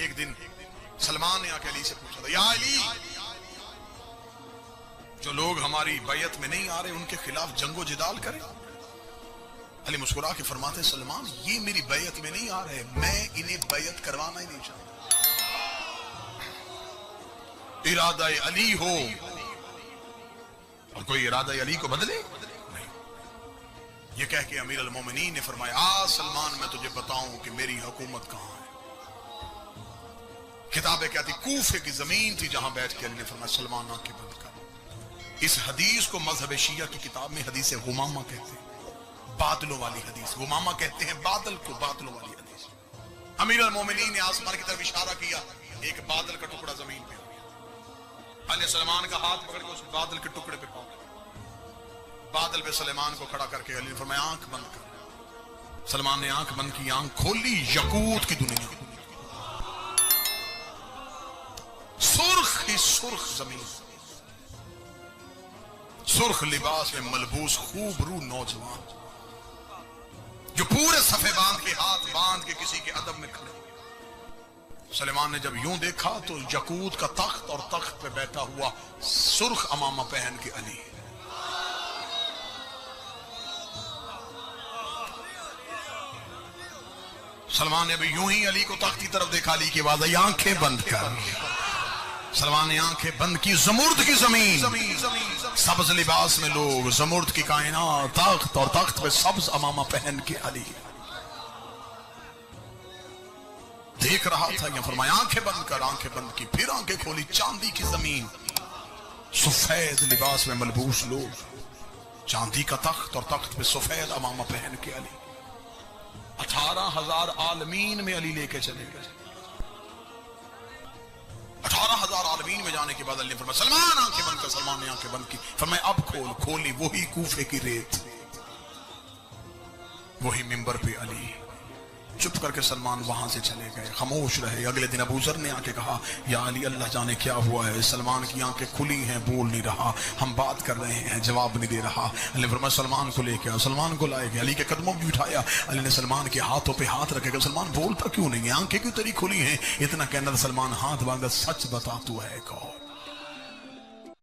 ایک دن سلمان نے آ کے علی سے پوچھا تھا، یا علی، جو لوگ ہماری بیعت میں نہیں آ رہے ان کے خلاف جنگ و جدال کریں؟ علی مسکرا کے فرماتے ہیں، سلمان یہ میری بیعت میں نہیں آ رہے، میں انہیں بیعت کروانا ہی نہیں چاہتا۔ ارادہ علی ہو اور کوئی ارادہ علی کو بدلے نہیں۔ یہ کہہ کے امیر المومنین نے فرمایا، آ سلمان میں تجھے بتاؤں کہ میری حکومت کہاں ہے۔ کتابیں کہتی کوفے کی زمین تھی جہاں بیٹھ کے علی نے فرمایا، سلمان آنکھیں بند کر۔ اس حدیث کو مذہب شیعہ کی کتاب میں حدیث غمامہ کہتے ہیں، بادلوں والی حدیث۔ غمامہ کہتے ہیں بادل کو، بادلوں والی حدیث۔ امیر المومنین نے آسمان کی طرف اشارہ کیا، ایک بادل کا ٹکڑا زمین پہ۔ علی سلمان کا ہاتھ پکڑ کے اس بادل کے ٹکڑے پہ پاؤں، بادل پہ سلیمان کو کھڑا کر کے علی نے فرمایا آنکھ بند کر۔ سلمان نے آنکھ بند کی، آنکھ کھولی، یقوت کی دنیا، سرخ ہی سرخ زمین، سرخ لباس میں ملبوس خوب رو نوجوان جو پورے صفے باندھ کے، ہاتھ باندھ کے کسی کے ادب میں کھڑے۔ سلیمان نے جب یوں دیکھا تو یقوت کا تخت، اور تخت پہ بیٹھا ہوا سرخ امامہ پہن کے علی۔ سلمان نے ابھی یوں ہی علی کو تخت کی طرف دیکھا، علی کی آواز آئی آنکھیں بند کر۔ سلمان نے آنکھیں بند کی، زمرد کی زمین، سبز لباس میں لوگ، زمرد کی کائنات، تخت، اور تخت پہ سبز امامہ پہن کے علی دیکھ رہا تھا۔ یہ فرمایا آنکھیں بند کر، آنکھیں بند کی، پھر آنکھیں کھولی، چاندی کی زمین، سفید لباس میں ملبوس لوگ، چاندی کا تخت، اور تخت پہ سفید امامہ پہن کے علی۔ 18,000 عالمین میں علی لے کے چلے گئے۔ 18,000 عالمین میں جانے کے بعد علی نے فرمایا سلمان آنکھیں بند کر۔ سلمان نے آنکھیں بند کی، فرمایا اب کھول۔ کھولی، وہی کوفے کی ریت، وہی منبر پہ علی۔ چپ کر کے سلمان وہاں سے چلے گئے، خاموش رہے۔ اگلے دن ابو ذر نے آ کے کہا، یا علی اللہ جانے کیا ہوا ہے، سلمان کی آنکھیں کھلی ہیں، بول نہیں رہا، ہم بات کر رہے ہیں، جواب نہیں دے رہا۔ علی نے فرمایا سلمان کو لے کے آؤ۔ سلمان کو لائے گئے، علی کے قدموں بھی اٹھایا، علی نے سلمان کے ہاتھوں پہ ہاتھ رکھے گا، سلمان بولتا کیوں نہیں ہے، آنکھیں کیوں تیری کھلی ہیں؟ اتنا کہنا تھا، سلمان ہاتھ باندھا، سچ بتا تو ہے کون؟